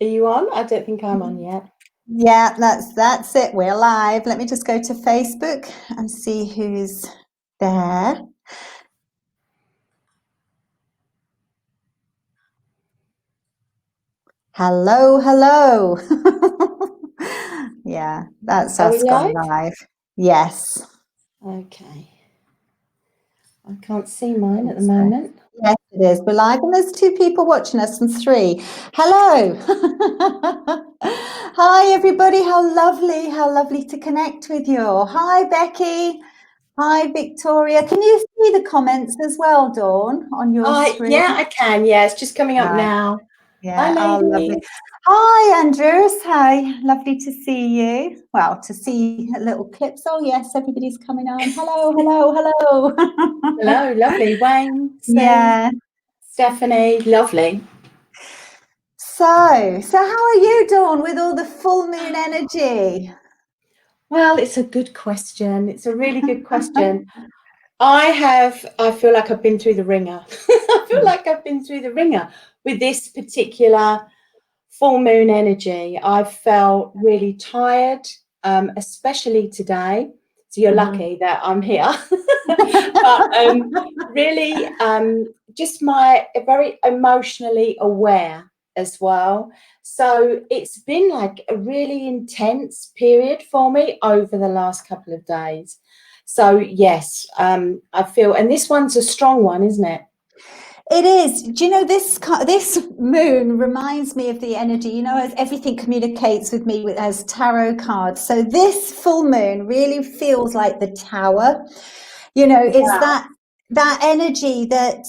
Are you on? I don't think I'm on yet. Yeah, that's it. We're live. Let me just go to Facebook and see who's there. Hello, hello. Yeah, that's Are we us gone live? live. Yes. Okay. I can't see mine at the moment. Yes, it is. We're live, and there's 2 people watching us and 3. Hello. Hi, everybody. How lovely to connect with you. Hi, Becky. Hi, Victoria. Can you see the comments as well, Dawn, on your screen? Yeah, I can. Yeah, it's just coming up now. Yeah, Hi, ladies. lovely. Hi, Andrews. Hi, lovely to see you. Well, to see little clips. Oh, yes, everybody's coming on. Hello, hello, hello. Hello, lovely. Wayne, Sue, Yeah. Stephanie, lovely. So how are you, Dawn, with all the full moon energy? Well, it's a good question. It's a really good question. I feel like I've been through the ringer. I feel like I've been through the ringer with this particular full moon energy. I felt really tired, especially today. So you're lucky that I'm here. But really, just very emotionally aware as well. So it's been like a really intense period for me over the last couple of days. So yes, I feel, and this one's a strong one, isn't it? It is. Do you know, this moon reminds me of the energy, you know, as everything communicates with me as tarot cards. So this full moon really feels like the Tower. You know, it's that energy that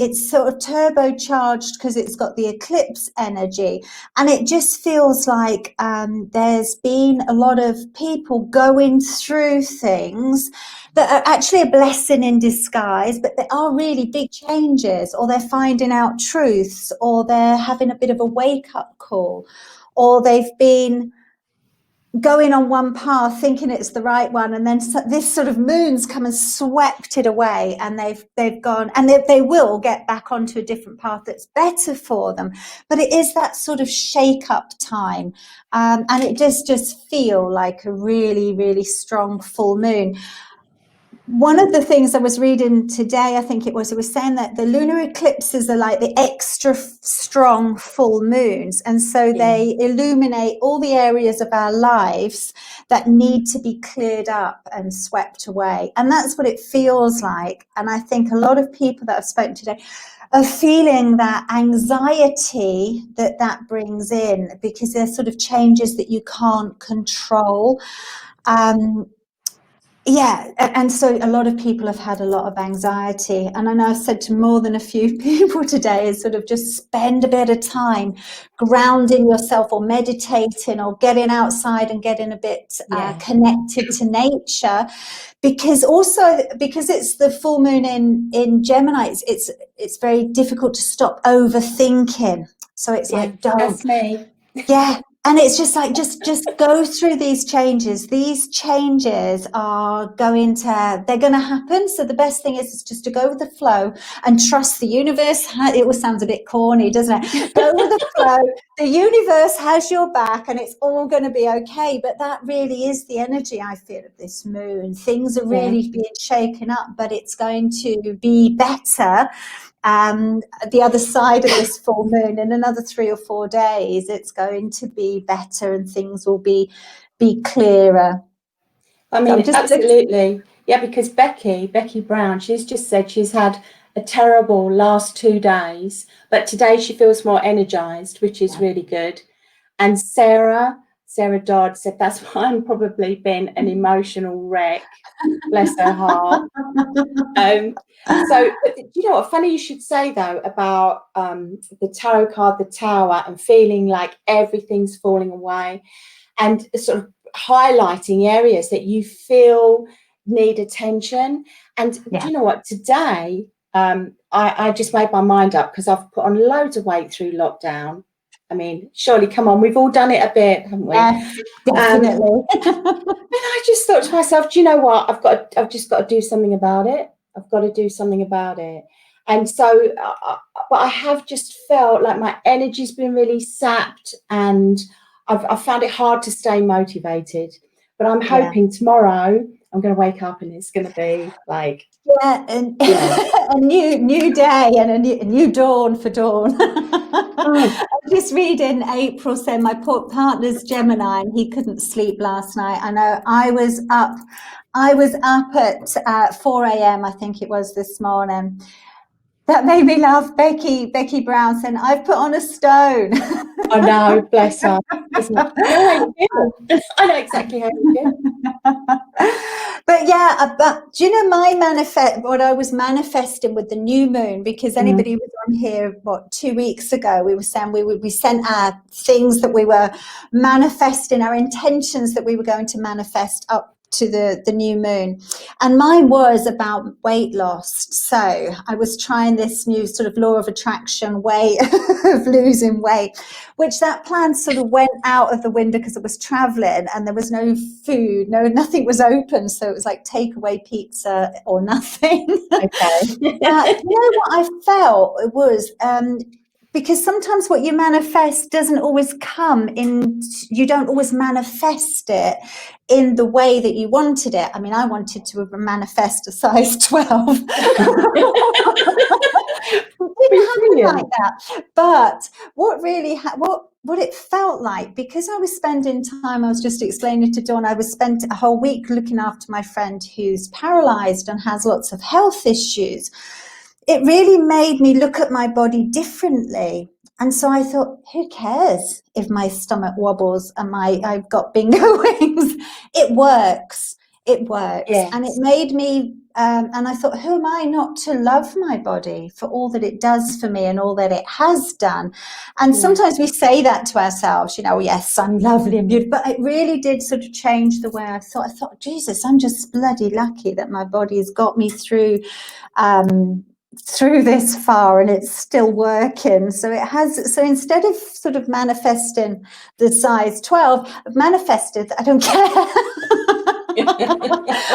it's sort of turbocharged because it's got the eclipse energy, and it just feels like there's been a lot of people going through things that are actually a blessing in disguise, but they are really big changes, or they're finding out truths, or they're having a bit of a wake-up call, or they've been going on one path thinking it's the right one, and then this sort of moon's come and swept it away, and they've gone, and they will get back onto a different path that's better for them. But it is that sort of shake-up time, and it just feel like a really strong full moon. One of the things I was reading today, I think it was saying that the lunar eclipses are like the extra strong full moons. And so they illuminate all the areas of our lives that need to be cleared up and swept away. And that's what it feels like. And I think a lot of people that I've spoken to today are feeling that anxiety that brings in, because there's sort of changes that you can't control. Yeah, and so a lot of people have had a lot of anxiety, and I know I've said to more than a few people today is sort of just spend a bit of time grounding yourself, or meditating, or getting outside and getting a bit connected to nature, because it's the full moon in Gemini, it's very difficult to stop overthinking. So it's like, don't. That's me. Yeah. And it's just like, just go through these changes. These changes are they're going to happen. So the best thing is just to go with the flow and trust the universe. It always sounds a bit corny, doesn't it? Go with the flow. The universe has your back, and it's all going to be okay. But that really is the energy I feel of this moon. Things are really being shaken up, but it's going to be better. The other side of this full moon, in another 3 or 4 days, it's going to be better, and things will be clearer. I mean, absolutely. Yeah, because Becky Brown, she's just said she's had a terrible last 2 days, but today she feels more energized, which is really good. And Sarah Dodd said, that's why I'm probably been an emotional wreck. Bless her heart. So, you know what, funny you should say, though, about the tarot card, the Tower, and feeling like everything's falling away, and sort of highlighting areas that you feel need attention. And do you know what, today I just made my mind up, because I've put on loads of weight through lockdown. I mean, surely, come on, we've all done it a bit, haven't we? Yes, definitely. And I just thought to myself, do you know what, I've just got to do something about it. I've got to do something about it. And so, but I have just felt like my energy's been really sapped, and I've found it hard to stay motivated. But I'm hoping tomorrow I'm going to wake up and it's going to be like, and a new day and a new dawn for Dawn. I'm just reading April saying my partner's Gemini and he couldn't sleep last night. I know I was up at 4 a.m. I think it was this morning. That made me laugh. Becky Brown saying, I've put on a stone. I know, bless her. Isn't it? I know how you feel. I know exactly how you feel. But yeah, but do you know what I was manifesting with the new moon? Because anybody who was on here, 2 weeks ago, we were saying we sent our things that we were manifesting, our intentions that we were going to manifest up to the new moon, and mine was about weight loss. So I was trying this new sort of law of attraction way of losing weight, which that plan sort of went out of the window because I was traveling and there was no food, nothing was open, so it was like takeaway pizza or nothing. Okay. You know what I felt it was because sometimes what you manifest doesn't always come in, you don't always manifest it in the way that you wanted it. I mean, I wanted to manifest a size 12. It didn't happen like that. But what really, what it felt like, because I was spending time, I was just explaining to Dawn, I was spent a whole week looking after my friend who's paralyzed and has lots of health issues. It really made me look at my body differently. And so I thought, who cares if my stomach wobbles and I've got bingo wings? It works. It works. Yes. And it made me, and I thought, who am I not to love my body for all that it does for me and all that it has done? And sometimes we say that to ourselves, yes, I'm lovely and beautiful. But it really did sort of change the way I thought. I thought, Jesus, I'm just bloody lucky that my body has got me through this far and it's still working. So instead of sort of manifesting the size 12, I've manifested that I don't care.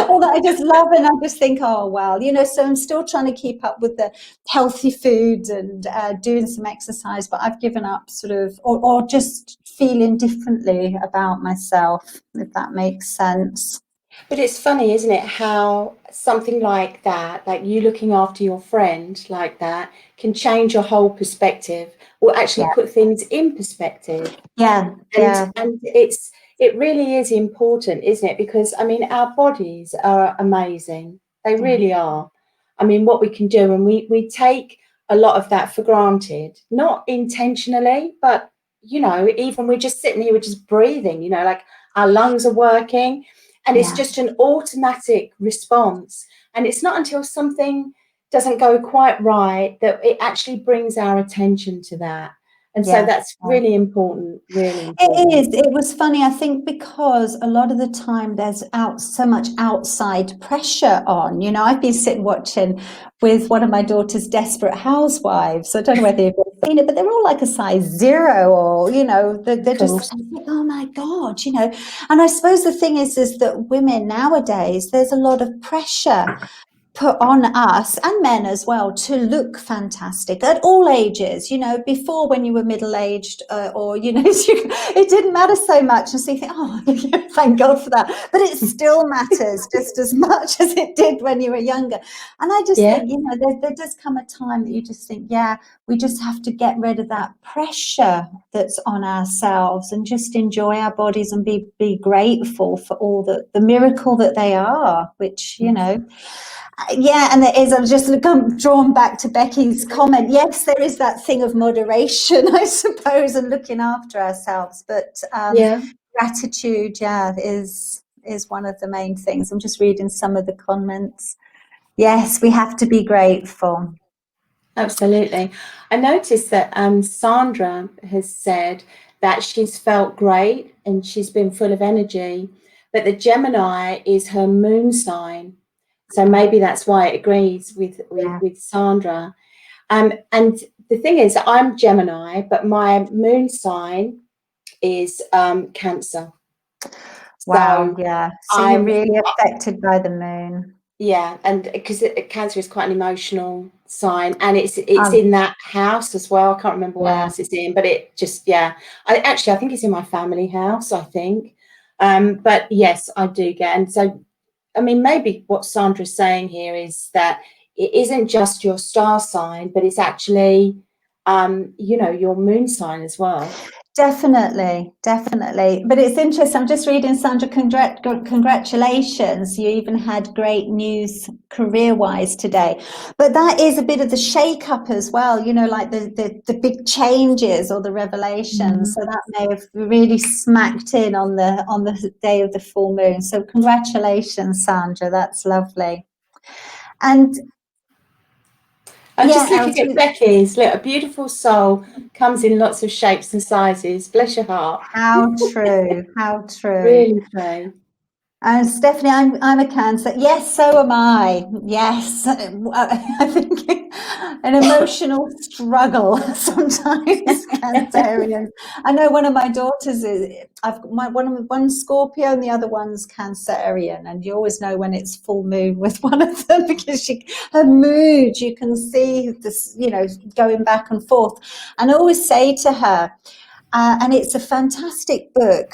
Or that I just love, and I just think, oh well, so I'm still trying to keep up with the healthy foods and doing some exercise, but I've given up sort of, or just feeling differently about myself, if that makes sense. But it's funny, isn't it, how something like that, like you looking after your friend like that, can change your whole perspective, or actually put things in perspective. And it really is important, isn't it? Because I mean, our bodies are amazing. They really are. I mean, what we can do, and we take a lot of that for granted, not intentionally, but even we're just sitting here, we're just breathing, like our lungs are working. And it's just an automatic response. And it's not until something doesn't go quite right that it actually brings our attention to that. And so that's really important, really important. It is. It was funny, I think, because a lot of the time there's so much outside pressure on. I've been sitting watching with one of my daughter's Desperate Housewives. I don't know whether you've ever seen it, but they're all like a size 0, or, they're just like, oh my God, And I suppose the thing is that women nowadays, there's a lot of pressure put on us, and men as well, to look fantastic at all ages. Before, when you were middle-aged, or it didn't matter so much, and so you think, oh, thank God for that, but it still matters just as much as it did when you were younger. And I just think, there does come a time that you just think, we just have to get rid of that pressure that's on ourselves and just enjoy our bodies and be grateful for all the miracle that they are, which and there is, I'm just drawn back to Becky's comment. Yes, there is that thing of moderation, I suppose, and looking after ourselves. But gratitude, is one of the main things. I'm just reading some of the comments. Yes, we have to be grateful. Absolutely. I noticed that Sandra has said that she's felt great and she's been full of energy, but the Gemini is her moon sign. So maybe that's why it agrees with Sandra. And the thing is, I'm Gemini, but my moon sign is Cancer. Wow, so you're really affected by the moon. Yeah, and because Cancer is quite an emotional sign, and it's in that house as well. I can't remember what house it's in, but it just, I think it's in my family house, I think. But yes, I do get, and so I mean, maybe what Sandra's saying here is that it isn't just your star sign, but it's actually your moon sign as well. Definitely. But it's interesting. I'm just reading, Sandra, congratulations. You even had great news career-wise today. But that is a bit of the shake-up as well, like the big changes or the revelations. So that may have really smacked in on the day of the full moon. So congratulations, Sandra. That's lovely. And I'm just looking at Becky's. Look, a beautiful soul comes in lots of shapes and sizes. Bless your heart. How true. Really true. And Stephanie, I'm a Cancer. Yes, so am I. Yes, I think an emotional struggle sometimes. Cancerians. I know one of my daughters is. One Scorpio and the other one's Cancerian, and you always know when it's full moon with one of them because her mood, you can see this, going back and forth. And I always say to her, and it's a fantastic book.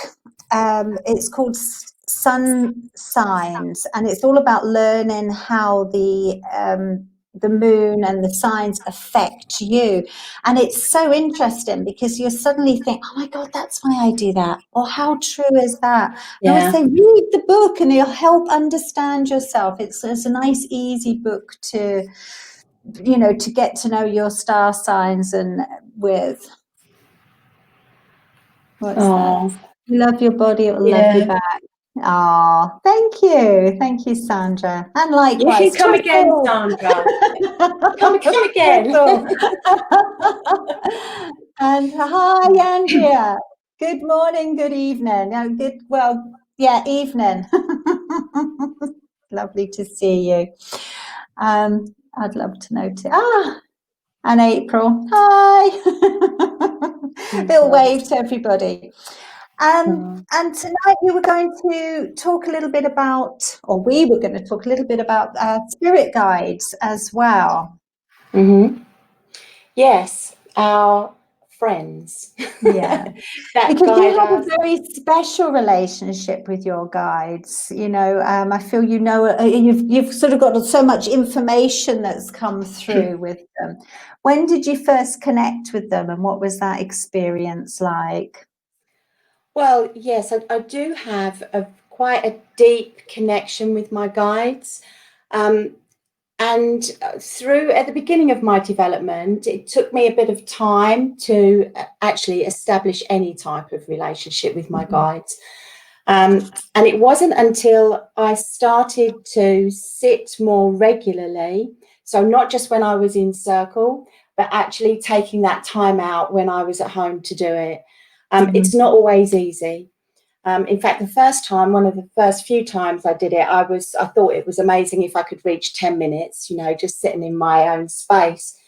It's called Sun Signs, and it's all about learning how the moon and the signs affect you. And it's so interesting because you suddenly think, oh my God, that's why I do that. Or how true is that? I would say, read the book and it'll help understand yourself. It's a nice, easy book to get to know your star signs and with. What's that? You love your body, it will love you back. Oh, thank you, Sandra. And likewise, you can come again, Sandra. come again. And hi, Andrea. Good morning, good evening. Evening. Lovely to see you. I'd love to know too. And April. Hi. Little wave to everybody. And tonight we were going to talk a little bit about spirit guides as well. Yes, our friends. Yeah. Because you have a very special relationship with your guides. I feel you've sort of got so much information that's come through with them. When did you first connect with them, and what was that experience like? Well, yes, I do have quite a deep connection with my guides. And through at the beginning of my development, it took me a bit of time to actually establish any type of relationship with my guides. And it wasn't until I started to sit more regularly, so not just when I was in circle, but actually taking that time out when I was at home to do it. It's not always easy. In fact, one of the first few times I did it, I thought it was amazing if I could reach 10 minutes, just sitting in my own space.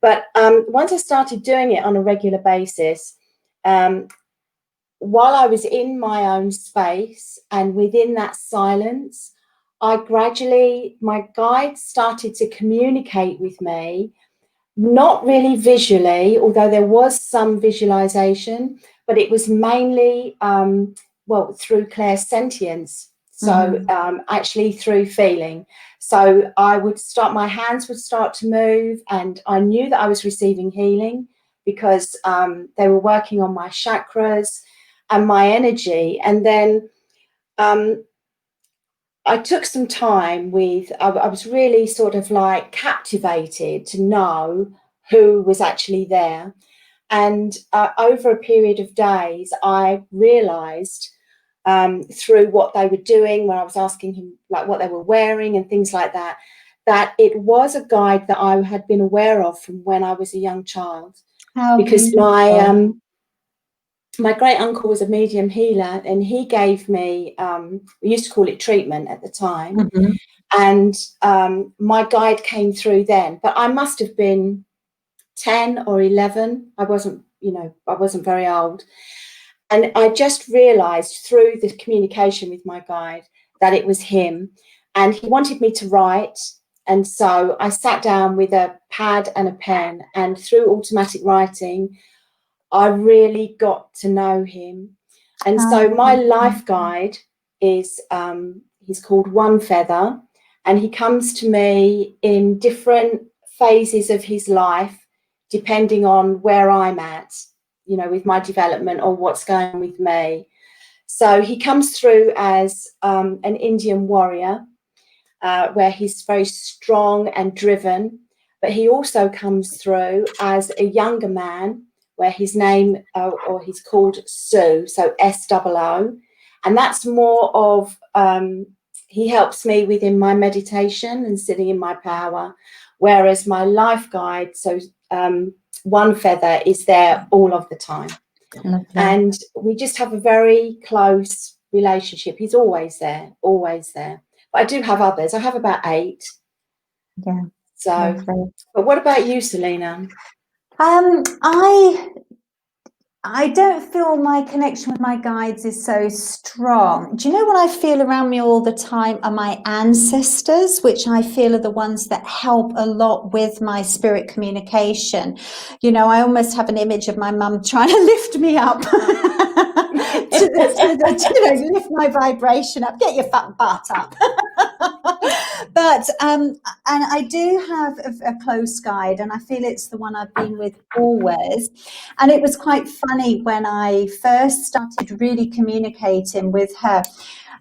But once I started doing it on a regular basis, while I was in my own space and within that silence, my guides started to communicate with me, not really visually, although there was some visualization, but it was mainly through clairsentience. So actually through feeling. So my hands would start to move, and I knew that I was receiving healing because they were working on my chakras and my energy. And then I took some time I was really sort of like captivated to know who was actually there. And over a period of days, I realized through what they were doing, when I was asking him like what they were wearing and things like that, that it was a guide that I had been aware of from when I was a young child. Because my great uncle was a medium healer, and he gave me, we used to call it treatment at the time. And my guide came through then, but I must have been 10 or 11. I wasn't very old. And I just realized through the communication with my guide that it was him. And he wanted me to write. And so I sat down with a pad and a pen, and through automatic writing, I really got to know him. And so my life guide is, he's called One Feather, and he comes to me in different phases of his life, depending on where I'm at, you know, with my development or what's going on with me. So he comes through as an Indian warrior, where he's very strong and driven, but he also comes through as a younger man, where his name or he's called Sue, so S-O-O, and that's more of he helps me within my meditation and sitting in my power, whereas my life guide, so One Feather, is there all of the time. Lovely. And we just have a very close relationship. He's always there, always there. But I do have others. I have about 8. Yeah. So, lovely. but what about you, Selena? I don't feel my connection with my guides is so strong. Do you know what I feel around me all the time are my ancestors, which I feel are the ones that help a lot with my spirit communication. You know, I almost have an image of my mum trying to lift me up, to lift my vibration up, get your fat butt up. But and I do have a close guide, and I feel it's the one I've been with always. And it was quite funny when I first started really communicating with her,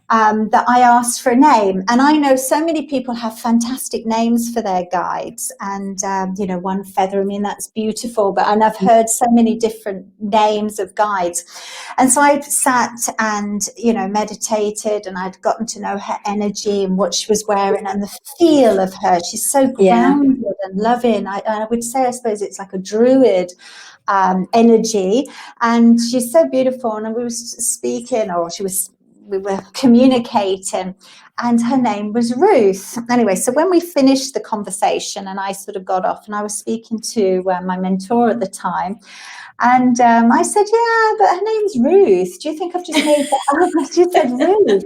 that I asked for a name. And I know so many people have fantastic names for their guides, and you know, One Feather, I mean, that's beautiful, and I've heard so many different names of guides. And so I sat and, you know, meditated, and I'd gotten to know her energy and what she was wearing and the feel of her. She's so grounded and loving. I would say, I suppose it's like a druid energy, and she's so beautiful. And we were speaking, or we were communicating, and her name was Ruth. Anyway, so when we finished the conversation and I sort of got off, and I was speaking to my mentor at the time, and I said, yeah, but her name's Ruth. Do you think I've just made that up? She said, Ruth.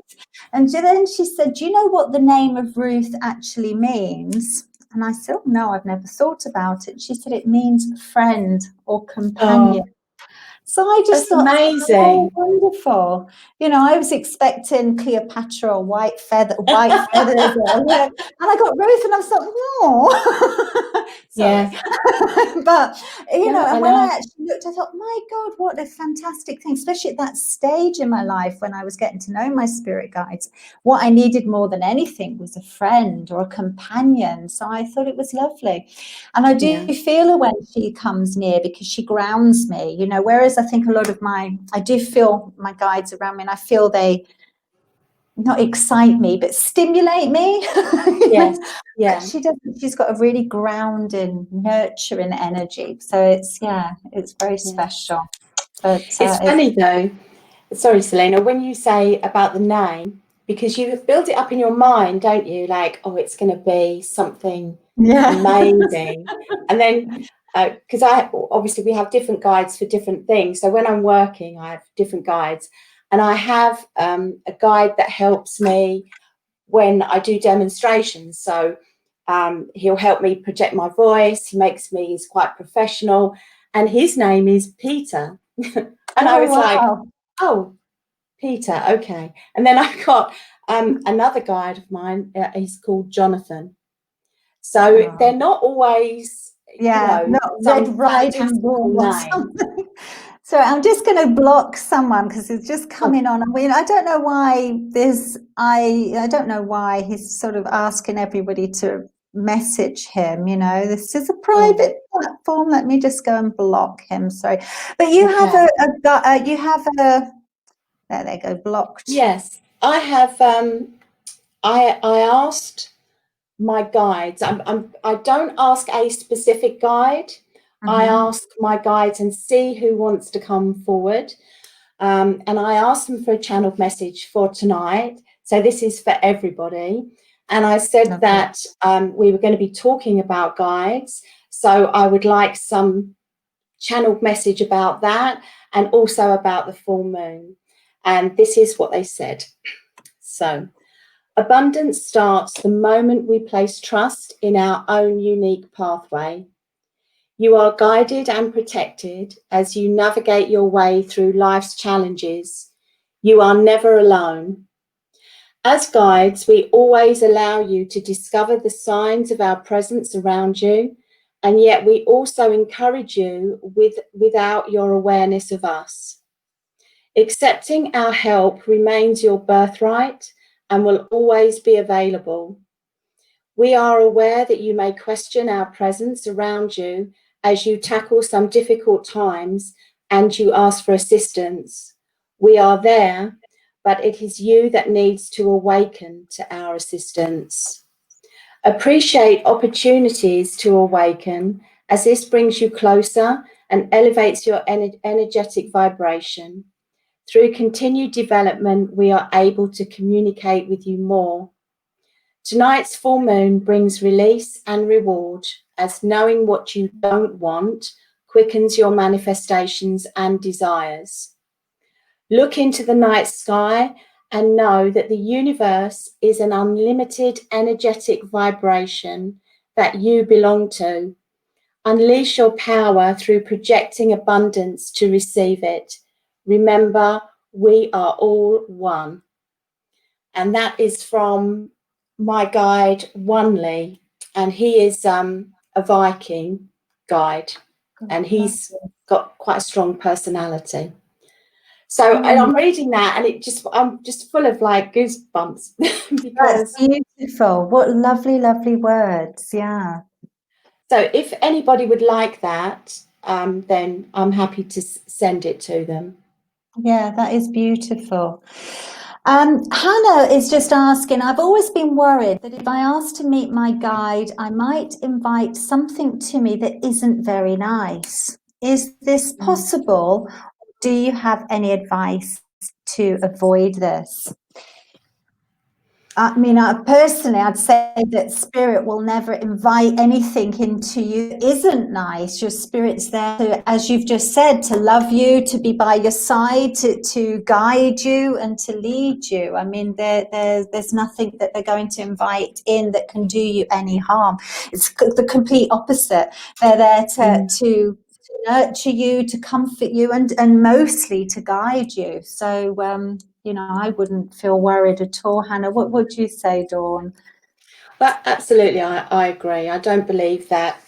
And then she said, do you know what the name of Ruth actually means? And I said, oh, no, I've never thought about it. She said, it means friend or companion. So I just thought, amazing. oh, wonderful. You know, I was expecting Cleopatra or white feathers, and I got Ruth, and I thought, no. Sorry. But, you know, and when I actually looked, I thought, my God, what a fantastic thing, especially at that stage in my life when I was getting to know my spirit guides. What I needed more than anything was a friend or a companion. So I thought it was lovely. And I do feel her when she comes near, because she grounds me, you know, whereas I think a lot of I do feel my guides around me, and I feel they not excite me, but stimulate me. Yes, yeah. But she doesn't. She's got a really grounding, nurturing energy. So it's very special. But it's funny though. Sorry, Selena, when you say about the name, because you build it up in your mind, don't you? Like, oh, it's going to be something amazing, and then. Because obviously we have different guides for different things. So when I'm working, I have different guides, and I have a guide that helps me when I do demonstrations. So he'll help me project my voice. He's quite professional, and his name is Peter. And I was like, oh, Peter, okay. And then I've got another guide of mine. He's called Jonathan. So they're not always. Not Red Riding Bull or something. So I'm just going to block someone because it's just coming on. I mean, I don't know why I don't know why he's sort of asking everybody to message him. You know, this is a private platform. Let me just go and block him. Sorry, but you have there they go, blocked. Yes, I have. I asked my guides. I don't ask a specific guide. I ask my guides and see who wants to come forward. And I asked them for a channeled message for tonight. So this is for everybody. And I said that we were going to be talking about guides. So I would like some channeled message about that, and also about the full moon. And this is what they said. So Abundance starts the moment we place trust in our own unique pathway. You are guided and protected as you navigate your way through life's challenges. You are never alone. As guides, we always allow you to discover the signs of our presence around you, and yet we also encourage you without your awareness of us. Accepting our help remains your birthright and will always be available. We are aware that you may question our presence around you as you tackle some difficult times and you ask for assistance. We are there, but it is you that needs to awaken to our assistance. Appreciate opportunities to awaken, as this brings you closer and elevates your energetic vibration. Through continued development, we are able to communicate with you more. Tonight's full moon brings release and reward, as knowing what you don't want quickens your manifestations and desires. Look into the night sky and know that the universe is an unlimited energetic vibration that you belong to. Unleash your power through projecting abundance to receive it. Remember, we are all one. And that is from my guide, Wanley, and he is a Viking guide, and he's got quite a strong personality. So and I'm reading that, and I'm just full of like goosebumps. Because that's beautiful. What lovely, lovely words. Yeah. So if anybody would like that, then I'm happy to send it to them. Yeah, that is beautiful. Hannah is just asking, I've always been worried that if I ask to meet my guide, I might invite something to me that isn't very nice. Is this possible? Do you have any advice to avoid this? I mean, personally, I'd say that spirit will never invite anything into you that isn't nice. Your spirit's there, to, as you've just said, to love you, to be by your side, to guide you and to lead you. I mean, there's nothing that they're going to invite in that can do you any harm. It's the complete opposite. They're there to nurture you, to comfort you, and mostly to guide you. So, I wouldn't feel worried at all. Hannah, what would you say, Dawn? Well, absolutely, I agree. I don't believe that.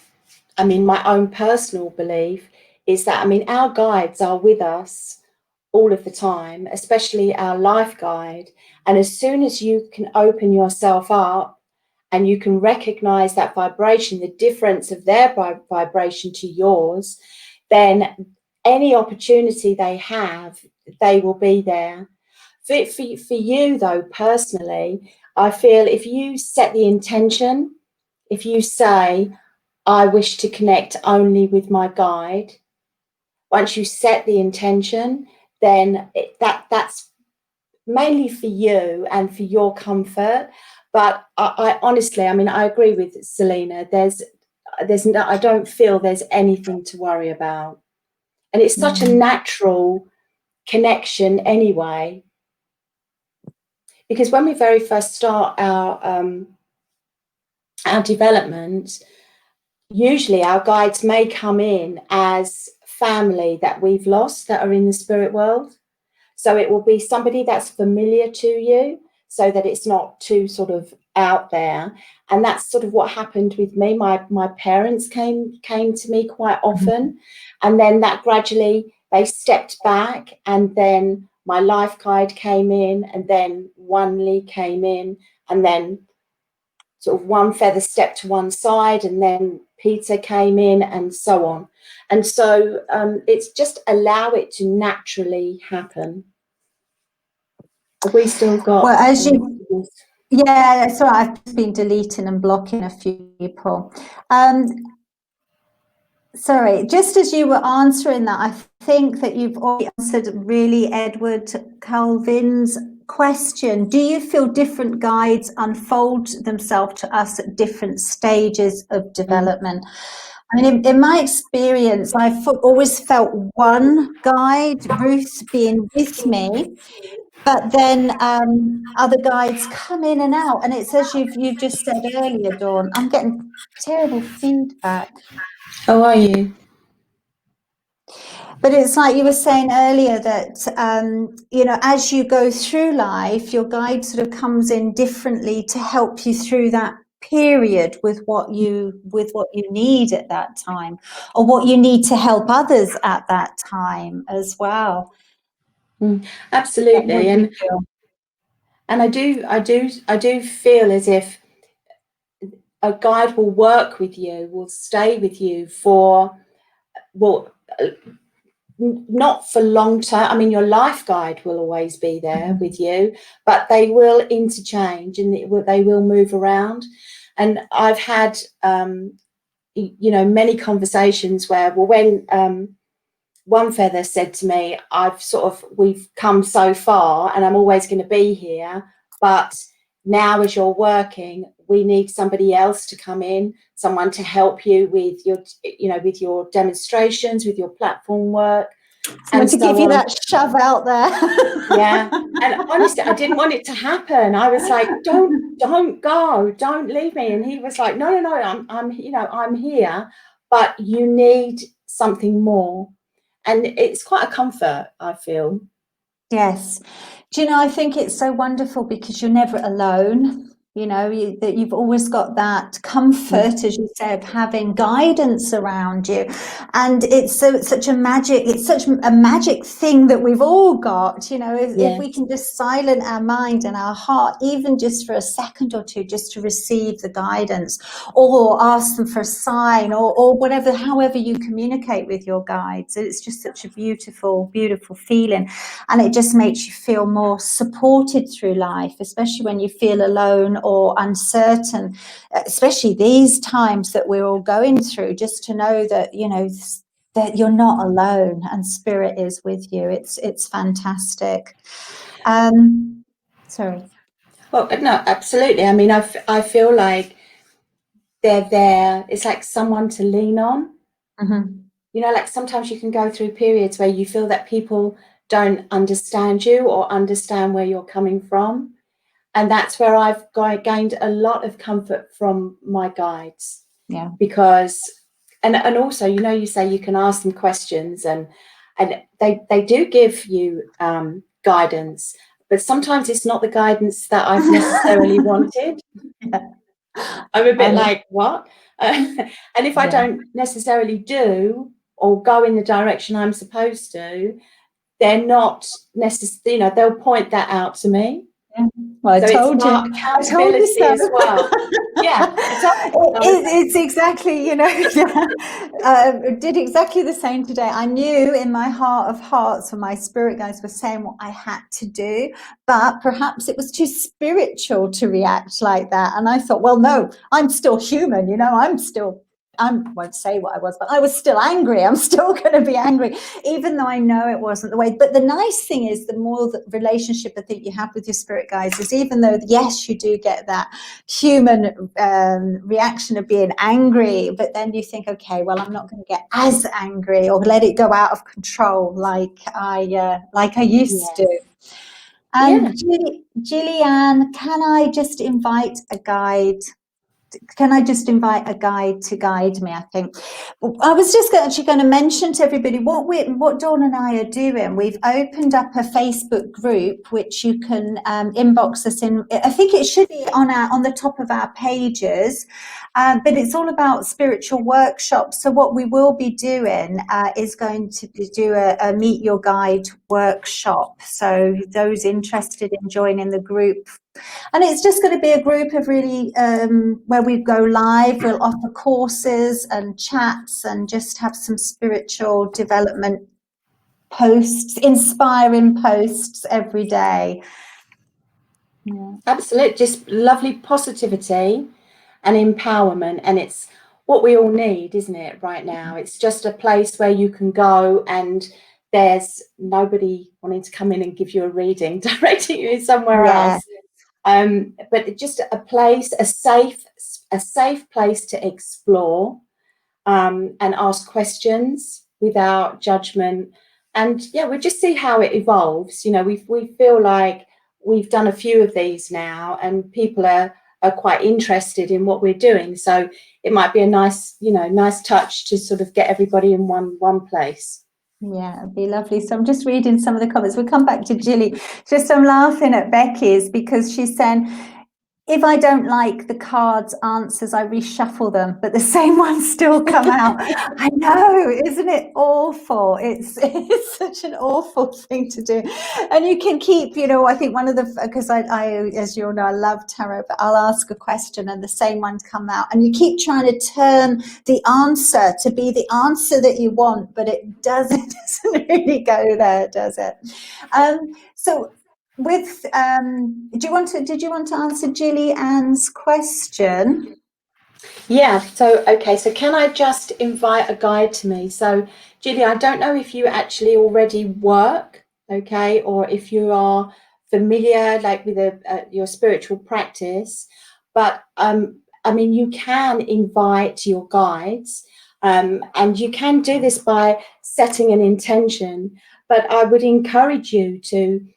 I mean, my own personal belief is that, I mean, our guides are with us all of the time, especially our life guide. And as soon as you can open yourself up and you can recognize that vibration, the difference of their vibration to yours, then any opportunity they have, they will be there. For you, though, personally, I feel if you set the intention, if you say, I wish to connect only with my guide, once you set the intention, then that's mainly for you and for your comfort. But I honestly, I mean, I agree with Selena. I don't feel there's anything to worry about. And it's such a natural connection anyway. Because when we very first start our development, usually our guides may come in as family that we've lost that are in the spirit world. So it will be somebody that's familiar to you, so that it's not too sort of out there. And that's sort of what happened with me. My parents came to me quite often, and then that gradually they stepped back, and then my life guide came in, and then Wanley came in, and then sort of one feather stepped to one side, and then Peter came in, and so on. And so it's just allow it to naturally happen. Have we still got? Well, as you, yeah, that's right. I've been deleting and blocking a few people. Sorry, just as you were answering that, I think that you've already answered really Edward Colvin's question. Do you feel different guides unfold themselves to us at different stages of development? I mean, in my experience, I've always felt one guide, Ruth, being with me, but then other guides come in and out, and it's as you've just said earlier, Dawn. I'm getting terrible feedback. How are you? But it's like you were saying earlier that, you know, as you go through life, your guide sort of comes in differently to help you through that period with what you need at that time, or what you need to help others at that time as well. Absolutely. And I do feel as if a guide will work with you, will stay with you for, well, not for long term. I mean, your life guide will always be there with you, but they will interchange and they will move around. And I've had, you know, many conversations where, well, when one feather said to me, we've come so far and I'm always going to be here, but now as you're working, we need somebody else to come in, someone to help you with your, you know, with your demonstrations, with your platform work. Someone to give you that shove out there. Yeah. And honestly, I didn't want it to happen. I was like, don't go, don't leave me. And he was like, no, I'm you know, I'm here, but you need something more. And it's quite a comfort, I feel. Yes. Do you know, I think it's so wonderful because you're never alone. You know, that you've always got that comfort, as you say, of having guidance around you. And it's such a magic thing that we've all got, you know, if we can just silence our mind and our heart, even just for a second or two, just to receive the guidance, or ask them for a sign, or whatever, however you communicate with your guides. It's just such a beautiful, beautiful feeling. And it just makes you feel more supported through life, especially when you feel alone or uncertain, especially these times that we're all going through, just to know that, you know, that you're not alone and Spirit is with you. It's fantastic. Sorry. Well, no, absolutely. I mean, I feel like they're there. It's like someone to lean on. Mm-hmm. You know, like sometimes you can go through periods where you feel that people don't understand you or understand where you're coming from. And that's where I've gained a lot of comfort from my guides. Yeah. Because, and also, you know, you say you can ask them questions and they do give you guidance, but sometimes it's not the guidance that I've necessarily wanted. Yeah. I'm a bit like, what? And if I don't necessarily do or go in the direction I'm supposed to, they're not necessarily, you know, they'll point that out to me. Yeah. Well, So it's about accountability so. as well. Yeah, it's exactly, you know, did exactly the same today. I knew in my heart of hearts when my spirit guides were saying what I had to do, but perhaps it was too spiritual to react like that. And I thought, well, no, I'm still human, you know, I won't say what I was, but I was still angry. I'm still going to be angry, even though I know it wasn't the way. But the nice thing is, the more the relationship I think you have with your spirit guides is, even though, yes, you do get that human reaction of being angry, but then you think, okay, well, I'm not going to get as angry or let it go out of control like I used to. And Gillian, can I just invite a guide? Can I just invite a guide to guide me? I think I was just actually going to mention to everybody what Dawn and I are doing. We've opened up a Facebook group which you can inbox us in. I think it should be on the top of our pages, but it's all about spiritual workshops. So what we will be doing is going to do a Meet Your Guide workshop. So those interested in joining the group. And it's just going to be a group of really where we go live. We'll offer courses and chats and just have some spiritual development posts, inspiring posts every day. Yeah. Absolutely, just lovely positivity and empowerment, and it's what we all need, isn't it, right now? It's just a place where you can go and there's nobody wanting to come in and give you a reading, directing you somewhere else. But just a place, a safe place to explore and ask questions without judgment, And yeah, we'll just see how it evolves. You know, we feel like we've done a few of these now, and people are quite interested in what we're doing. So it might be a nice, you know, nice touch to sort of get everybody in one place. Yeah, it'd be lovely. So I'm just reading some of the comments. We'll come back to Jilly. Just I'm laughing at Becky's because she's saying, if I don't like the cards answers, I reshuffle them, but the same ones still come out. I know, isn't it awful? It's such an awful thing to do. And you can keep, you know, I think one of the, because I as you all know, I love tarot, but I'll ask a question and the same ones come out, and you keep trying to turn the answer to be the answer that you want, but it doesn't really go there, does it? So with did you want to answer Jilly Ann's question? Yeah, so okay, so can I just invite a guide to me? So Jilly, I don't know if you actually already work, okay, or if you are familiar like with your spiritual practice, but I mean, you can invite your guides, and you can do this by setting an intention, but I would encourage you to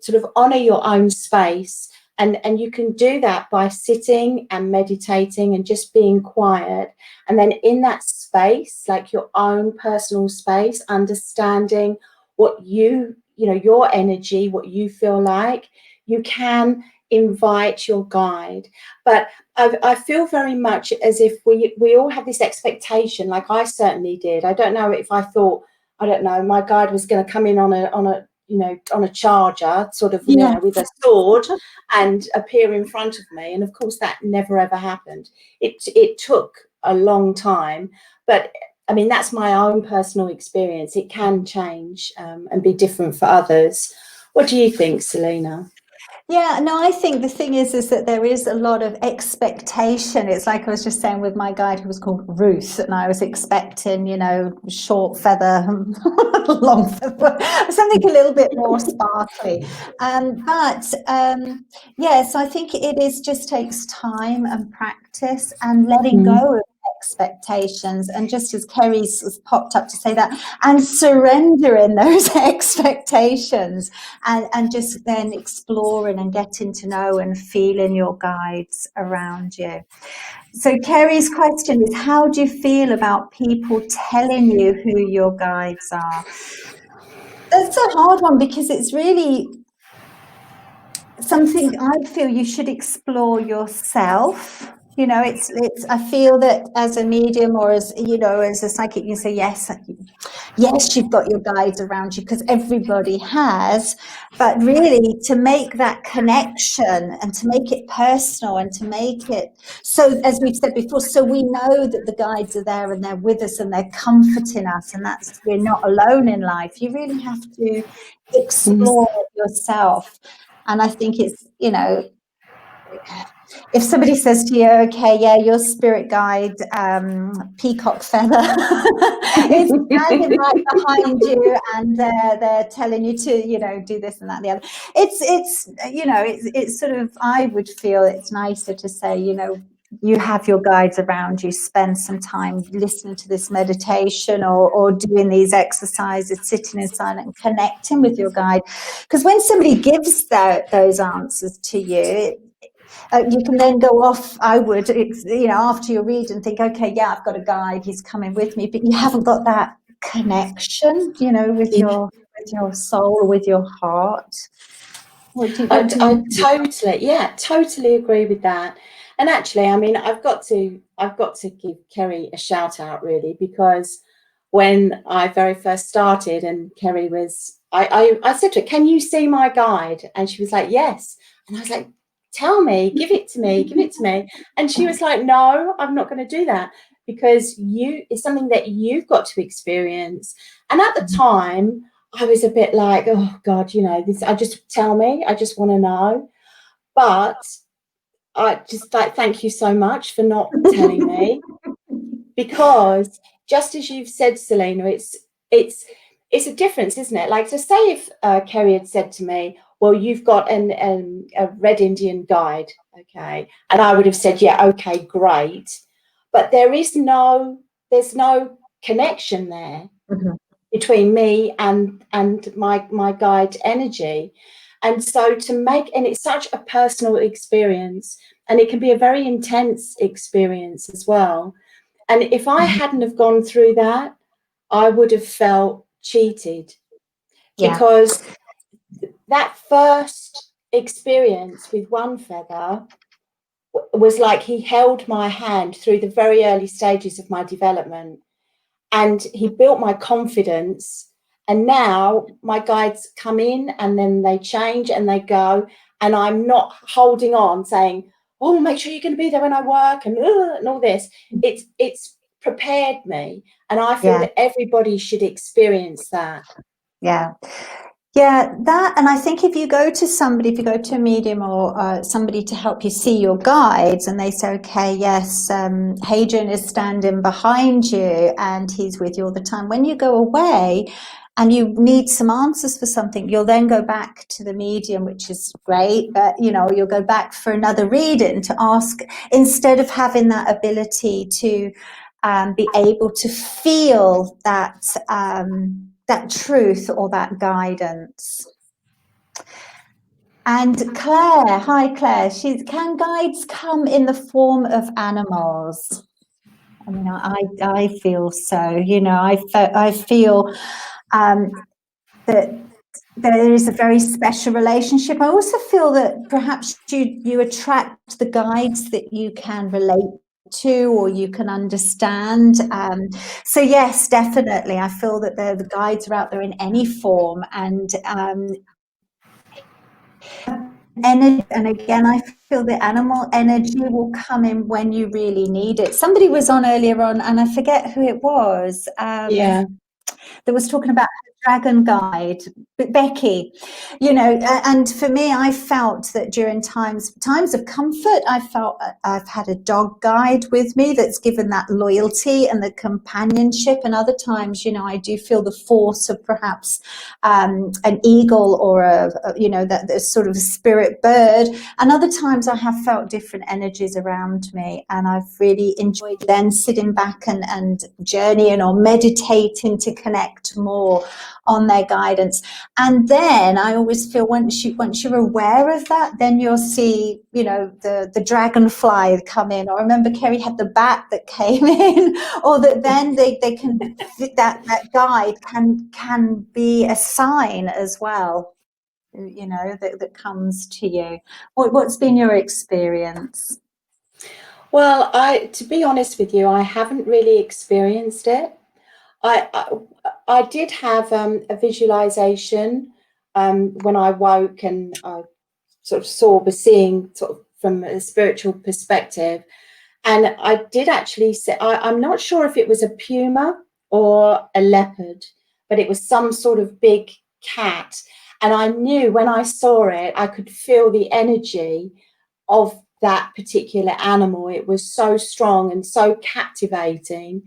sort of honor your own space, and you can do that by sitting and meditating and just being quiet, and then in that space, like your own personal space, understanding what you know, your energy, what you feel like, you can invite your guide. But I feel very much as if we all have this expectation, like I certainly did. I don't know if I thought, I don't know, my guide was going to come in on a you know, on a charger, sort of, you know, with a sword and appear in front of me. And of course, that never ever happened. It took a long time, but I mean, that's my own personal experience. It can change and be different for others. What do you think, Selena? Yeah, no, I think the thing is that there is a lot of expectation. It's like I was just saying with my guide who was called Ruth, and I was expecting, you know, short feather, long feather, something a little bit more sparkly. Yes, I think it is just takes time and practice and letting go of expectations. And just as Kerry's popped up to say that, and surrendering those expectations, and just then exploring and getting to know and feeling your guides around you. So Kerry's question is, how do you feel about people telling you who your guides are? That's a hard one, because it's really something I feel you should explore yourself. You know, it's I feel that as a medium, or as, you know, as a psychic, you say yes, you've got your guides around you, because everybody has, but really to make that connection and to make it personal and to make it so, as we've said before, so we know that the guides are there and they're with us and they're comforting us, and that's, we're not alone in life. You really have to explore it yourself. And I think it's, you know, if somebody says to you, okay, yeah, your spirit guide, peacock feather, is standing right behind you, and they're telling you to, you know, do this and that and the other. It's you know, it's sort of, I would feel it's nicer to say, you know, you have your guides around you, spend some time listening to this meditation, or doing these exercises, sitting in silence and connecting with your guide. Because when somebody gives those answers to you, you can then go off, I would, you know, after you read and think, okay, yeah, I've got a guide, he's coming with me, but you haven't got that connection, you know, with your soul, or with your heart. I totally agree with that. And actually, I mean, I've got to give Kerry a shout out, really, because when I very first started and Kerry was, I said to her, can you see my guide? And she was like, yes. And I was like, tell me, give it to me, give it to me. And she was like, no, I'm not going to do that, because it's something that you've got to experience. And at the time, I was a bit like, oh God, you know, this, I just tell me, I just want to know. But I just like, thank you so much for not telling me, because just as you've said, Selena, it's a difference, isn't it? Like, to say if Kerry had said to me, well, you've got a red Indian guide, okay, and I would have said, yeah, okay, great, but there's no connection there. between me and my guide energy. And so and it's such a personal experience, and it can be a very intense experience as well. And if I hadn't have gone through that, I would have felt cheated, because that first experience with one feather was like he held my hand through the very early stages of my development, and he built my confidence. And now my guides come in and then they change and they go, and I'm not holding on saying, oh, make sure you're going to be there when I work and all this. It's prepared me, and I feel that everybody should experience that. Yeah, that, and I think if you go to a medium or somebody to help you see your guides, and they say, okay, yes, Hadrian is standing behind you and he's with you all the time. When you go away and you need some answers for something, you'll then go back to the medium, which is great, but you'll go back for another reading to ask, instead of having that ability to be able to feel that that truth or that guidance. And Claire, hi Claire, can guides come in the form of animals? I mean, I feel so, I feel that there is a very special relationship. I also feel that perhaps you attract the guides that you can relate to or you can understand. So yes, definitely, I feel that the guides are out there in any form, and energy. And again, I feel the animal energy will come in when you really need it. Somebody was on earlier on, and I forget who it was. That was talking about dragon guide, Becky, and for me, I felt that during times of comfort, I've had a dog guide with me that's given that loyalty and the companionship, and other times, I do feel the force of perhaps an eagle or that sort of a spirit bird, and other times I have felt different energies around me, and I've really enjoyed then sitting back and journeying or meditating to connect more on their guidance. And then I always feel once you're aware of that, then you'll see, the dragonfly come in. Or I remember Kerry had the bat that came in, or that then they can that guide can be a sign as well, that comes to you. What's been your experience? Well, to be honest with you, I haven't really experienced it. I did have a visualization when I woke, and I sort of was seeing sort of from a spiritual perspective. And I did actually say, I'm not sure if it was a puma or a leopard, but it was some sort of big cat. And I knew when I saw it, I could feel the energy of that particular animal. It was so strong and so captivating.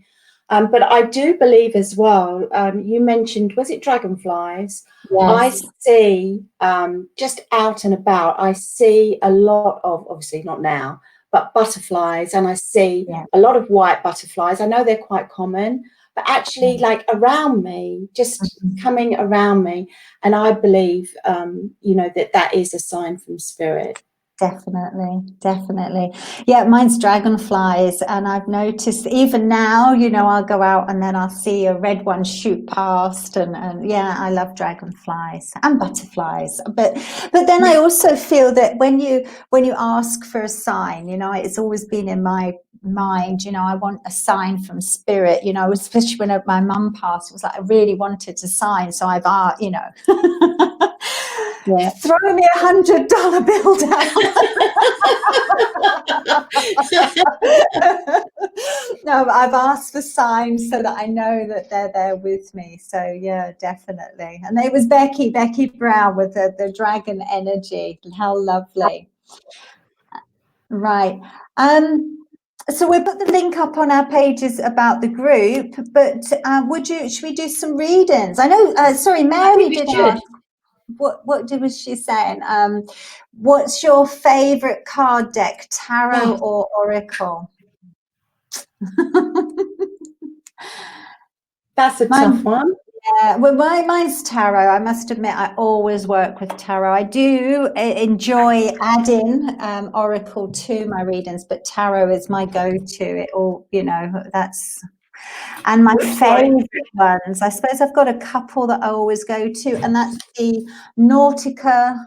But I do believe as well, you mentioned, was it dragonflies? Yes. I see, just out and about, I see a lot of, obviously not now, but butterflies, and I see a lot of white butterflies. I know they're quite common, but actually like around me, just coming around me. And I believe, that is a sign from spirit. Definitely. Yeah, mine's dragonflies, and I've noticed even now, I'll go out and then I'll see a red one shoot past, and yeah, I love dragonflies and butterflies. But then I also feel that when you ask for a sign, it's always been in my mind, I want a sign from spirit, especially when my mum passed. It was like I really wanted a sign, so I've throw me $100 bill down. No, I've asked for signs so that I know that they're there with me. So yeah, definitely. And it was Becky Brown with the dragon energy. How lovely. Right. So we'll put the link up on our pages about the group, but should we do some readings? I know, sorry, Mary did ask. What was she saying? What's your favorite card deck, tarot or oracle? That's a tough one. Yeah, well, mine's tarot. I must admit, I always work with tarot. I do enjoy adding oracle to my readings, but tarot is my go-to. It all, that's, and my favorite ones. I suppose I've got a couple that I always go to, and that's the Nautica,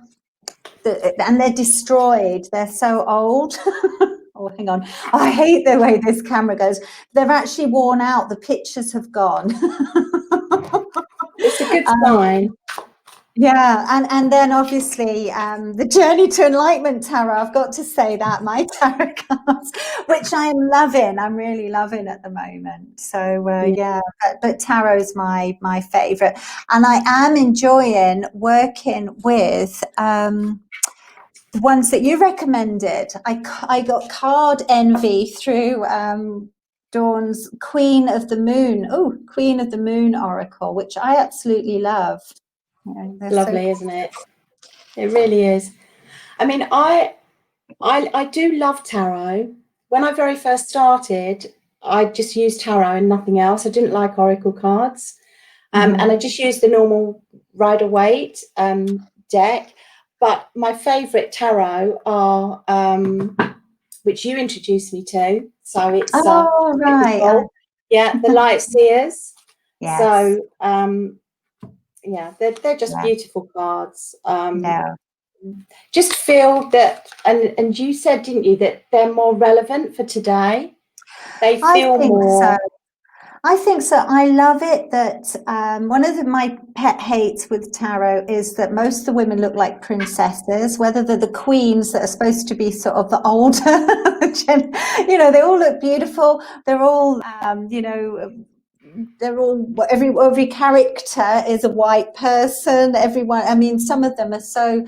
and they're destroyed. They're so old. Oh, hang on. I hate the way this camera goes. They're actually worn out. The pictures have gone. It's a good sign. Yeah, and then obviously the Journey to Enlightenment tarot. I've got to say that my tarot cards, which I am loving, I'm really loving at the moment. So yeah, but tarot's my favorite, and I am enjoying working with the ones that you recommended. I got card envy through Dawn's Queen of the Moon. Oh, Queen of the Moon Oracle, which I absolutely love. Yeah, lovely, isn't it? It really is. I mean, I do love tarot. When I very first started, I just used tarot and nothing else. I didn't like oracle cards, and I just used the normal Rider-Waite deck. But my favourite tarot are, which you introduced me to. So it's right, yeah, the Light Seers. yes. So yeah, they're just beautiful cards. Just feel that, and you said, didn't you, that they're more relevant for today? They feel more. I think so. I love it that one of my pet hates with tarot is that most of the women look like princesses, whether they're the queens that are supposed to be sort of the older, they all look beautiful. They're all, they're all, every character is a white person. Everyone, I mean, some of them are so,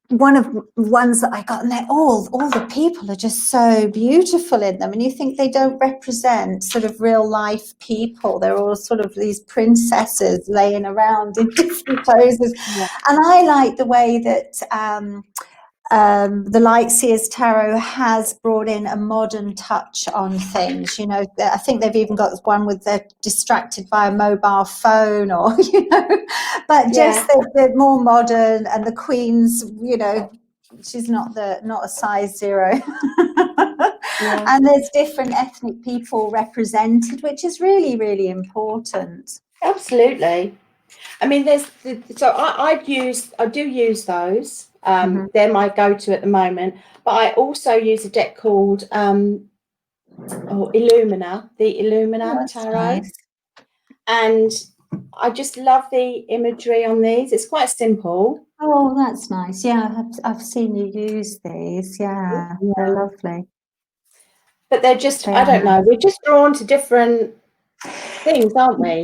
one of the ones that I got, and they're all the people are just so beautiful in them, and you think they don't represent sort of real life people. They're all sort of these princesses laying around in different poses. And I like the way that the Light Seers Tarot has brought in a modern touch on things. I think they've even got one with they're distracted by a mobile phone, or but just they're more modern. And the Queen's, she's not a size 0. And there's different ethnic people represented, which is really, really important. Absolutely. I mean, I do use those. They're my go-to at the moment. But I also use a deck called Illumina, the Illumina Tarot. Nice. And I just love the imagery on these. It's quite simple. Oh, that's nice. Yeah, I've seen you use these. Yeah, they're lovely. But they're just, I don't know, we're just drawn to different things, aren't we?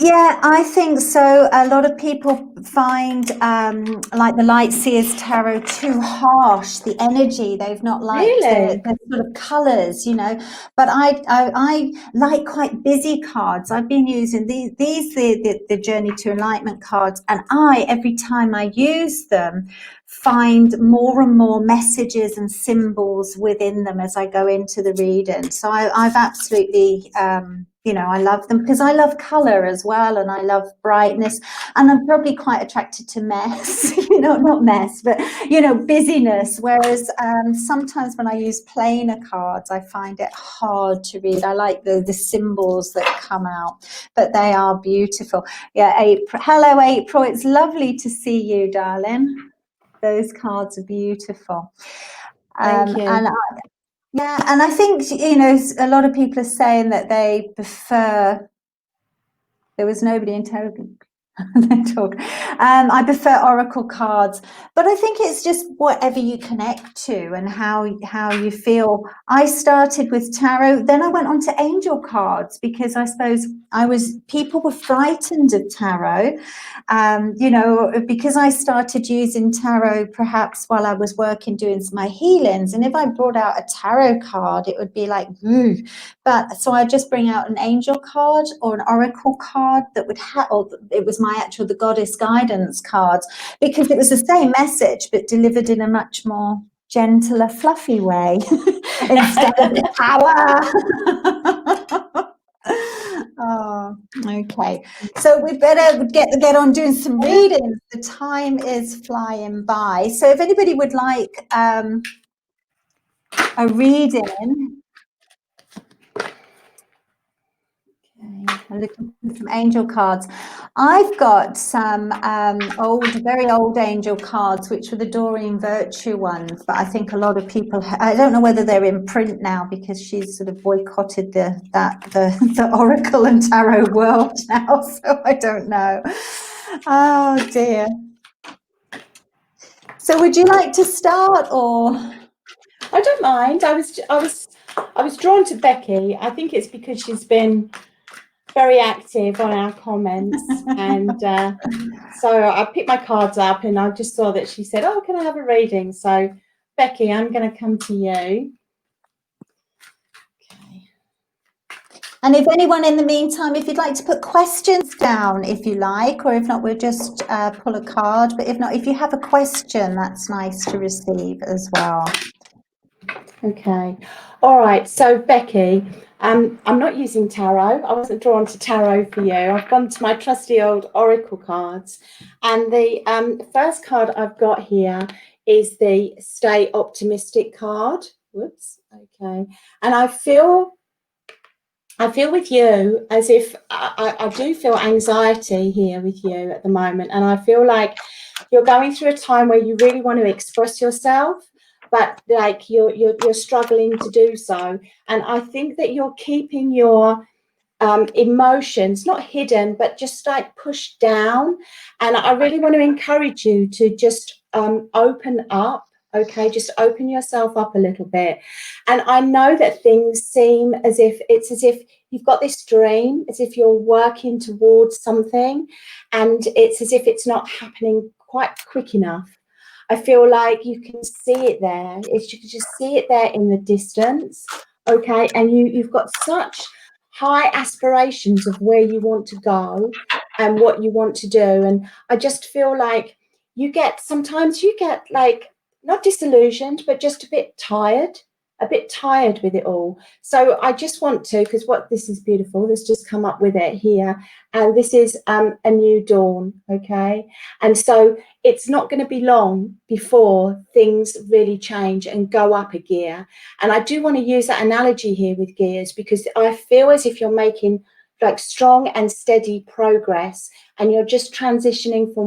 Yeah, I think so. A lot of people find like the Light Seers Tarot too harsh, the energy. They've not liked the sort of colours, but I like quite busy cards. I've been using the Journey to Enlightenment cards, and every time I use them, find more and more messages and symbols within them as I go into the reading. So I've absolutely I love them because I love colour as well, and I love brightness, and I'm probably quite attracted to mess, not mess, but busyness. Whereas sometimes when I use plainer cards, I find it hard to read. I like the symbols that come out, but they are beautiful. Yeah, April. Hello, April. It's lovely to see you, darling. Those cards are beautiful. Thank you. And I think, a lot of people are saying that they prefer, there was nobody in talk. I prefer oracle cards, but I think it's just whatever you connect to and how you feel. I started with tarot, then I went on to angel cards because I suppose people were frightened of tarot, because I started using tarot perhaps while I was working doing my healings, and if I brought out a tarot card, it would be like, ooh. But so I just bring out an angel card or an oracle card that would or it was the goddess guidance cards, because it was the same message but delivered in a much more gentler, fluffy way instead of power. Oh, okay. So we better get on doing some readings. The time is flying by. So if anybody would like a reading, I'm looking for some angel cards. I've got some very old angel cards, which were the Doreen Virtue ones, but I think a lot of people, I don't know whether they're in print now because she's sort of boycotted the Oracle and Tarot world now, so I don't know. Oh dear. So would you like to start, or? I don't mind. I was drawn to Becky. I think it's because she's been very active on our comments, and so I picked my cards up and I just saw that she said, oh, can I have a reading? So Becky, I'm going to come to you. Okay. And if anyone in the meantime, if you'd like to put questions down, if you like, or if not, we'll just pull a card. But if not, if you have a question, that's nice to receive as well. Okay. All right. So Becky, I'm not using tarot. I wasn't drawn to tarot for you. I've gone to my trusty old Oracle cards. And the first card I've got here is the Stay Optimistic card. Whoops. Okay. And I feel with you as if I do feel anxiety here with you at the moment. And I feel like you're going through a time where you really want to express yourself, but like you're struggling to do so. And I think that you're keeping your emotions not hidden, but just like pushed down. And I really want to encourage you to just open up. Okay, just open yourself up a little bit. And I know that things seem as if you've got this dream, as if you're working towards something, and it's as if it's not happening quite quick enough. I feel like you can see it there. If you can just see it there in the distance, okay, and you've got such high aspirations of where you want to go and what you want to do. And I just feel like sometimes you get like, not disillusioned, but just a bit tired with it all. So I just want to, because this is beautiful, let's just come up with it here. And this is a new dawn, okay? And so it's not going to be long before things really change and go up a gear. And I do want to use that analogy here with gears, because I feel as if you're making like strong and steady progress, and you're just transitioning from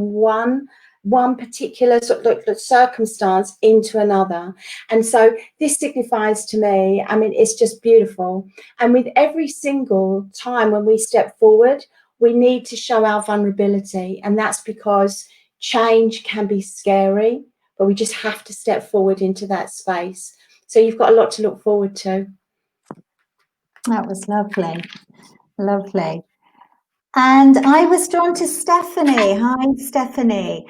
one particular sort of circumstance into another. And so this signifies to me, I mean, it's just beautiful. And with every single time when we step forward, we need to show our vulnerability. And that's because change can be scary, but we just have to step forward into that space. So you've got a lot to look forward to. That was lovely. Lovely. And I was drawn to Stephanie. Hi, Stephanie.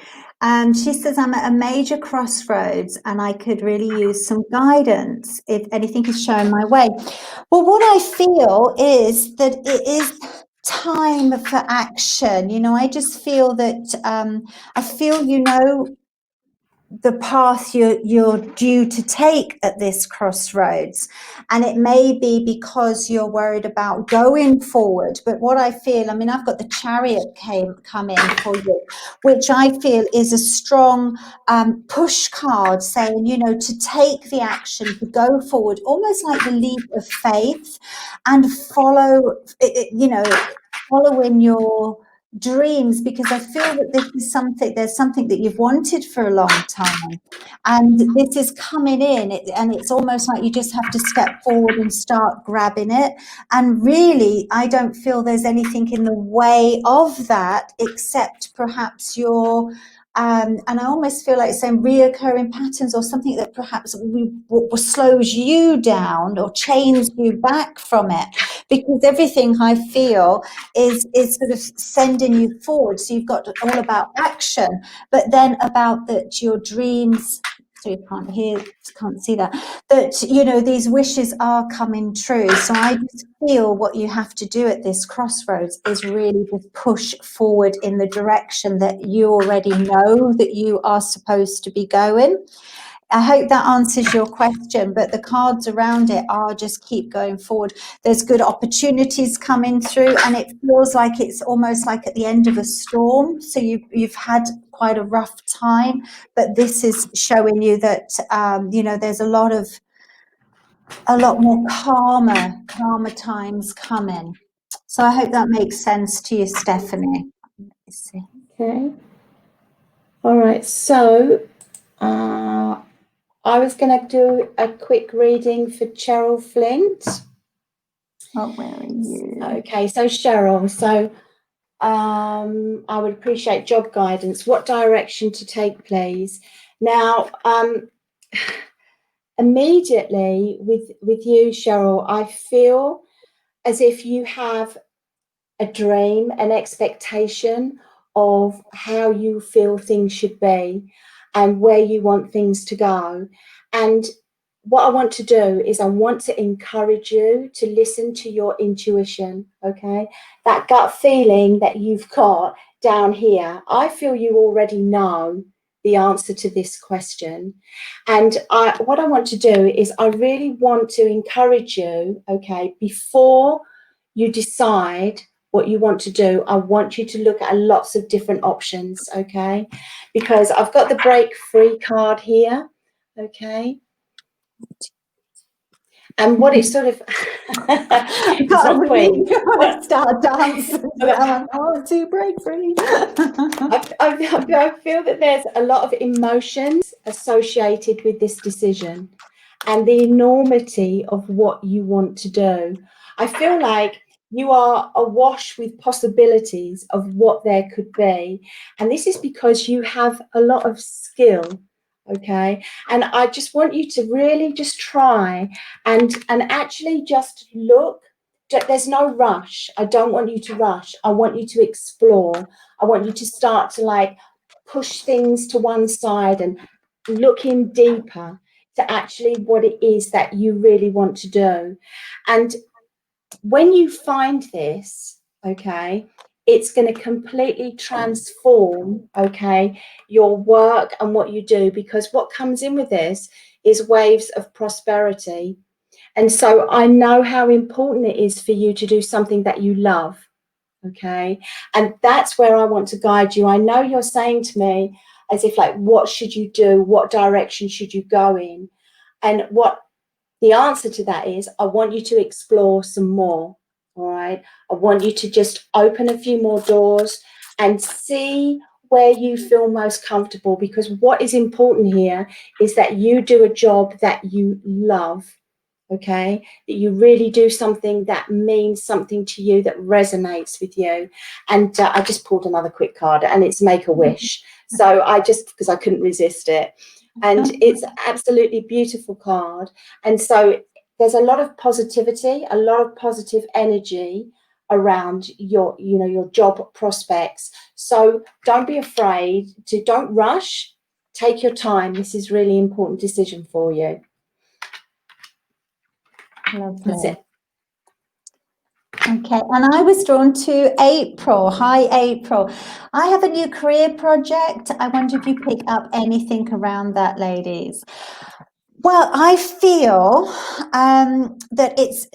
She says, I'm at a major crossroads and I could really use some guidance if anything is shown my way. Well, what I feel is that it is time for action. You know, I just feel that I feel, you know, the path you're due to take at this crossroads, and it may be because you're worried about going forward. But what I feel, I mean, I've got the Chariot come in for you, which I feel is a strong push card, saying, you know, to take the action, to go forward, almost like the leap of faith, and follow, you know, following your dreams, because I feel that this is there's something that you've wanted for a long time, and this is coming in, and it's almost like you just have to step forward and start grabbing it. And really, I don't feel there's anything in the way of that, except perhaps your and I almost feel like saying reoccurring patterns, or something that perhaps slows you down or chains you back from it, because everything I feel is sort of sending you forward. So you've got all about action, but then about that your dreams, so you can't see that you know, these wishes are coming true. So I just feel what you have to do at this crossroads is really just push forward in the direction that you already know that you are supposed to be going. I hope that answers your question, but the cards around it are just keep going forward. There's good opportunities coming through, and it feels like it's almost like at the end of a storm. So you've had quite a rough time, but this is showing you that there's a lot more calmer times coming. So I hope that makes sense to you, Stephanie. Let's see. Okay. All right. So I was going to do a quick reading for Cheryl Flint. Oh, where are you? Okay. So Cheryl, I would appreciate job guidance. What direction to take, please? Now, immediately with you, Cheryl, I feel as if you have a dream, an expectation of how you feel things should be and where you want things to go. And what I want to do is I want to encourage you to listen to your intuition, okay? That gut feeling that you've got down here, I feel you already know the answer to this question. And what I want to do is I really want to encourage you, okay, before you decide what you want to do, I want you to look at lots of different options, okay? Because I've got the break free card here, okay? And what it sort of it's not queen. Start dancing. I want to break free. I feel that there's a lot of emotions associated with this decision and the enormity of what you want to do. I feel like you are awash with possibilities of what there could be. And this is because you have a lot of skill, okay? And I just want you to really just try and actually just look. There's no rush. I don't want you to rush. I want you to explore. I want you to start to like push things to one side and look in deeper to actually what it is that you really want to do. And when you find this, okay, it's going to completely transform, okay, your work and what you do, because what comes in with this is waves of prosperity. And so I know how important it is for you to do something that you love, okay? And that's where I want to guide you. I know you're saying to me as if like, what should you do? What direction should you go in? And what the answer to that is, I want you to explore some more, all right? I want you to just open a few more doors and see where you feel most comfortable, because what is important here is that you do a job that you love, okay? That you really do something that means something to you, that resonates with you. And I just pulled another quick card, and it's Make a Wish. So because I couldn't resist it. And it's absolutely beautiful card. And so there's a lot of positivity, a lot of positive energy around your job prospects. So don't be afraid don't rush, take your time. This is really important decision for you. Lovely. That's it. Okay, and I was drawn to April. Hi, April. I have a new career project. I wonder if you pick up anything around that, ladies. Well, I feel that it's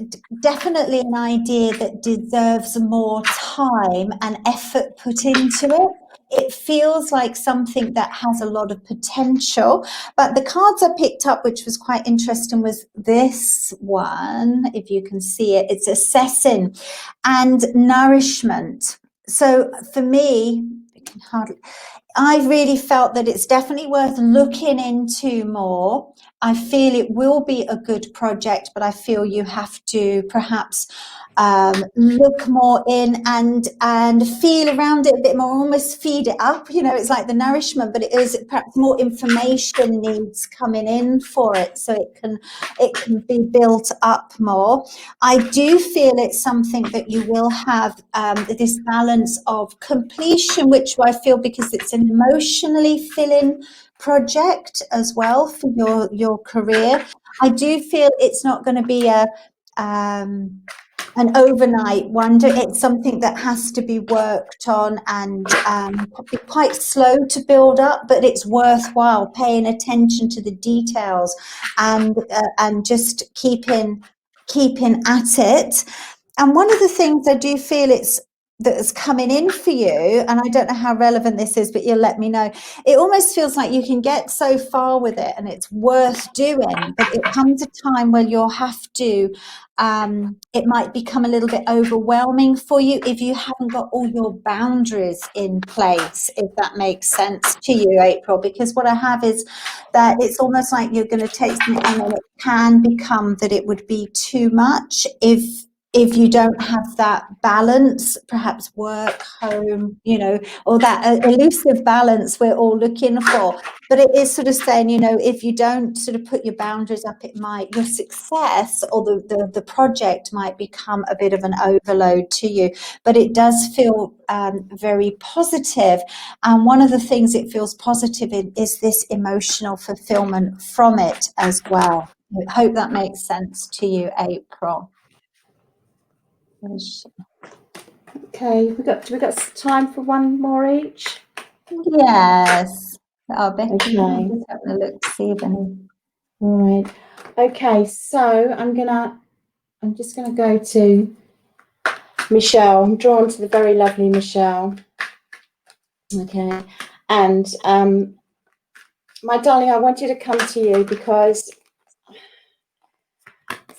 definitely an idea that deserves more time and effort put into it. It feels like something that has a lot of potential, but the cards I picked up, which was quite interesting, was this one, if you can see it. It's assessing and nourishment. So for me, I really felt that it's definitely worth looking into more. I feel it will be a good project, but I feel you have to perhaps look more in and feel around it a bit more, almost feed it up. You know, it's like the nourishment, but it is perhaps more information needs coming in for it, so it can be built up more. I do feel it's something that you will have this balance of completion, which I feel, because it's an emotionally filling project as well for your career. I do feel it's not going to be a an overnight wonder. It's something that has to be worked on and probably quite slow to build up, but it's worthwhile paying attention to the details and just keeping at it. And one of the things I do feel that's coming in for you, and I don't know how relevant this is, but you'll let me know. It almost feels like you can get so far with it and it's worth doing, but it comes a time where you'll have to, it might become a little bit overwhelming for you if you haven't got all your boundaries in place, if that makes sense to you, April, because what I have is that it's almost like you're going to take something and then it can become that it would be too much if you don't have that balance, perhaps work, home, or that elusive balance we're all looking for. But it is sort of saying, if you don't sort of put your boundaries up, your success or the project might become a bit of an overload to you. But it does feel very positive. And one of the things it feels positive in is this emotional fulfillment from it as well. I hope that makes sense to you, April. Okay, we got time for one more each? Yes. Becky, Okay. just having a look to see if any. All right. Okay, so I'm just gonna go to Michelle. I'm drawn to the very lovely Michelle. Okay, and my darling, I want you to come to you because,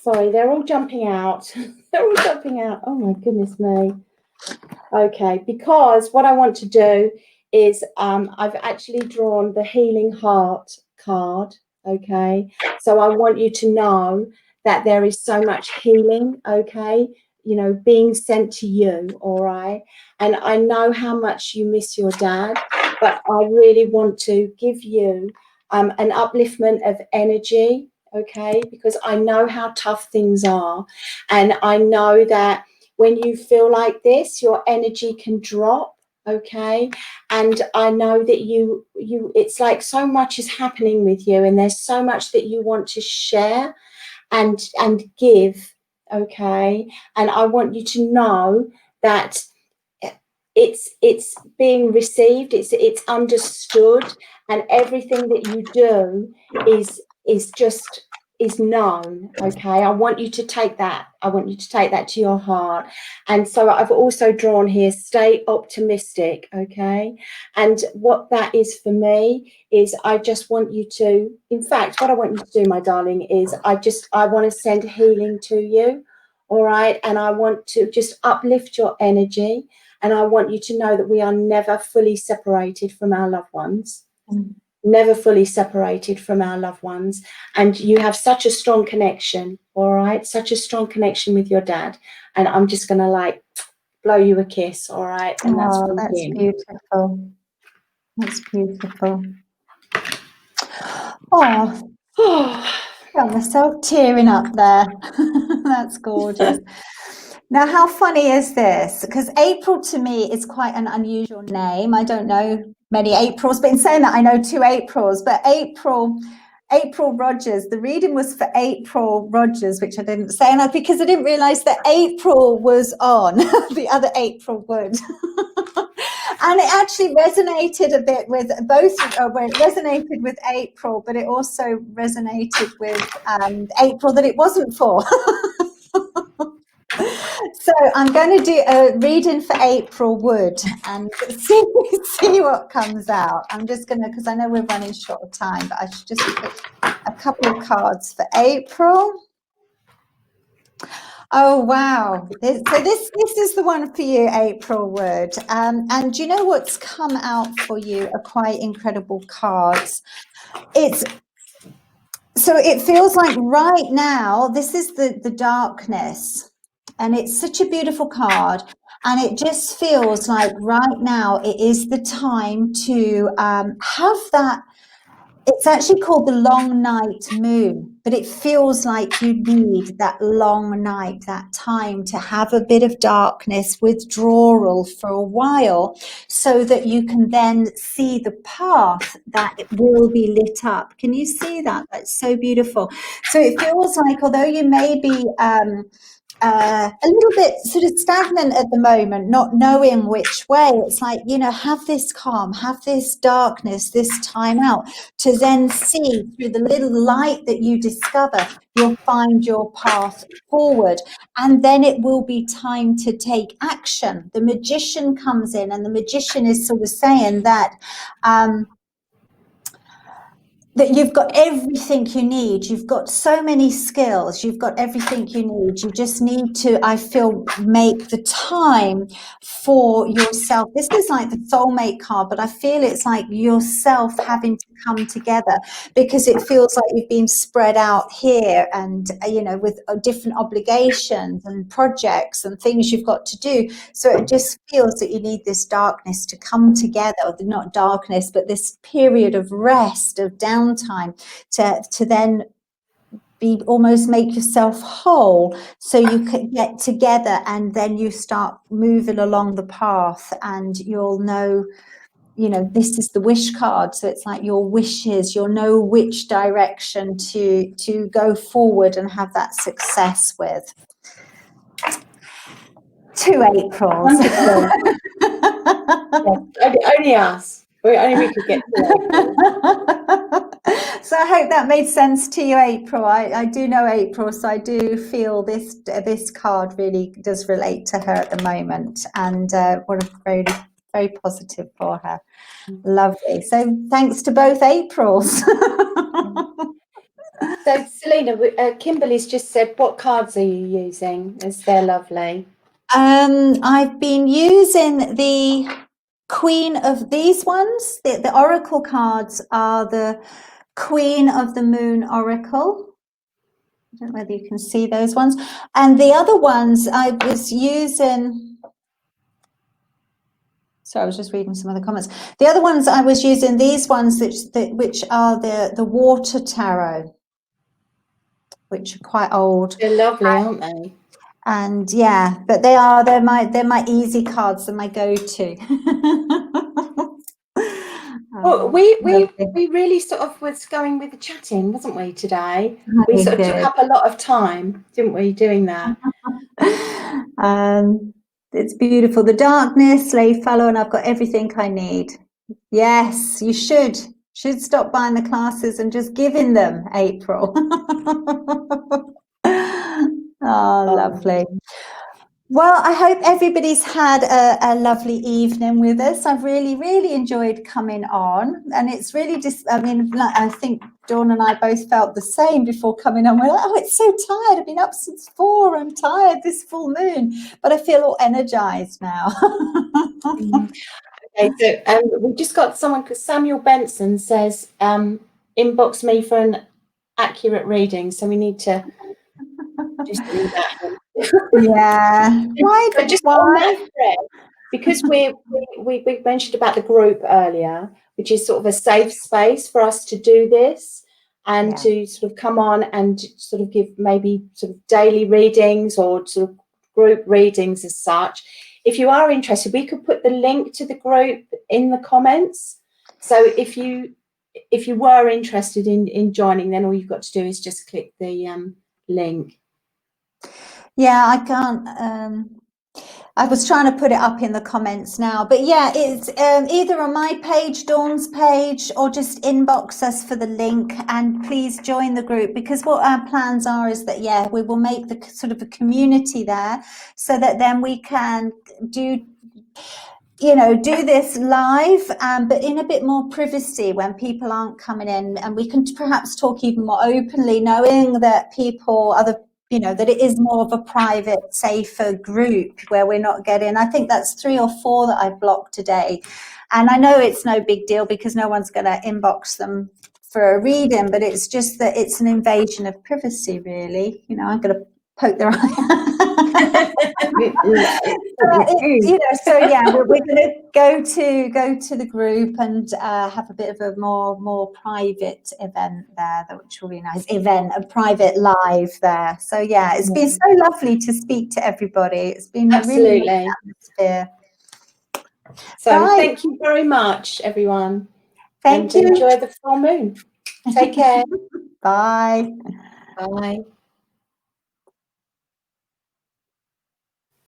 sorry, they're all jumping out. They're all jumping out. Oh my goodness me. Okay, because what I want to do is I've actually drawn the Healing Heart card. Okay, so I want you to know that there is so much healing, okay, being sent to you, all right? And I know how much you miss your dad, but I really want to give you an upliftment of energy, okay, because I know how tough things are, and I know that when you feel like this, your energy can drop, okay? And I know that you it's like so much is happening with you, and there's so much that you want to share and give, okay? And I want you to know that it's being received, it's understood, and everything that you do is known, okay? I want you to take that to your heart. And so I've also drawn here, stay optimistic, okay? And what that is for me is I just want you to, in fact, what I want you to do, my darling, is I want to send healing to you, all right? And I want to just uplift your energy. And I want you to know that we are never fully separated from our loved ones. Never fully separated from our loved ones. And you have such a strong connection, all right? Such a strong connection with your dad. And I'm just going to blow you a kiss, all right? And that's from him. Beautiful. That's beautiful. Oh, got myself tearing up there. That's gorgeous. Now, how funny is this? Because April to me is quite an unusual name. I don't know many Aprils, but in saying that, I know 2 Aprils. But April Rogers, the reading was for April Rogers, which I didn't say, and because I didn't realise that April was on, the other April Good. And it actually resonated a bit with both, where it resonated with April, but it also resonated with April that it wasn't for. So I'm going to do a reading for April Wood and see what comes out. I'm just going to, because I know we're running short of time, but I should just put a couple of cards for April. Oh, wow. So this is the one for you, April Wood. And you know what's come out for you are quite incredible cards. So it feels like right now, this is the darkness. And it's such a beautiful card. And it just feels like right now it is the time to have that. It's actually called the long night moon, but it feels like you need that long night, that time to have a bit of darkness, withdrawal for a while, so that you can then see the path that it will be lit up. Can you see that? That's so beautiful. So it feels like, although you may be a little bit sort of stagnant at the moment, not knowing which way. It's like, you know, have this calm, have this darkness, this time out, to then see through the little light that you discover, you'll find your path forward. And then it will be time to take action. The magician comes in, and the magician is sort of saying that that you've got everything you need. You've got so many skills. You've got everything you need. You just need to, I feel, make the time for yourself. This is like the soulmate card, but I feel it's like yourself having to come together, because it feels like you've been spread out here and, you know, with different obligations and projects and things you've got to do. So it just feels that you need this darkness to come together, not darkness, but this period of rest, of downtime, to then be almost make yourself whole, so you can get together, and then you start moving along the path, and you'll know, you know, this is the wish card, so it's like your wishes, you'll know which direction to go forward and have that success with. 2 Aprils. Yes, only us. Only we could get to So I hope that made sense to you, April. I do know April, so I do feel this card really does relate to her at the moment, and what a very, very positive for her. Lovely. So thanks to both Aprils. So Selena, Kimberly's just said, what cards are you using? As they're lovely. I've been using the Queen of these ones. The Oracle cards are the Queen of the Moon Oracle. I don't know whether you can see those ones. And the other ones I was using... Sorry, I was just reading some of the comments. The other ones I was using, these ones which are the Water Tarot, which are quite old. They're lovely, aren't they? And yeah, but they're my easy cards, they're my go-to. Well, we really sort of was going with the chatting, wasn't we, today? We sort of took up a lot of time, didn't we, doing that? It's beautiful. The darkness, slave fellow, and I've got everything I need. Yes, you should stop buying the classes and just giving them, April. Oh, lovely. Well, I hope everybody's had a lovely evening with us. I've really, really enjoyed coming on, and it's really just, I mean, I think Dawn and I both felt the same before coming on. We're like, oh, it's so tired. I've been up since 4. I'm tired this full moon, but I feel all energized now. Okay, so we've just got someone, because Samuel Benson says, inbox me for an accurate reading, so we need to just do that. Yeah. Why? But just on that thread, because we mentioned about the group earlier, which is sort of a safe space for us to do this, and to sort of come on and sort of give maybe sort of daily readings or sort of group readings as such. If you are interested, we could put the link to the group in the comments. So if you were interested in joining, then all you've got to do is just click the link. Yeah, I can't. I was trying to put it up in the comments now, but yeah, it's either on my page, Dawn's page, or just inbox us for the link, and please join the group, because what our plans are is that, yeah, we will make the sort of a community there, so that then we can do this live, but in a bit more privacy when people aren't coming in, and we can perhaps talk even more openly, knowing that that it is more of a private, safer group where we're not getting, I think that's 3 or 4 that I've blocked today. And I know it's no big deal because no one's going to inbox them for a reading, but it's just that it's an invasion of privacy, really. I'm going to poke their eye. So yeah, we're going to go to the group and have a bit of a more private event there, which will be nice. A private live there. So yeah, it's been so lovely to speak to everybody. It's been absolutely really nice atmosphere. So thank you very much, everyone. Thank you. Enjoy the full moon. Take care. Bye. Bye.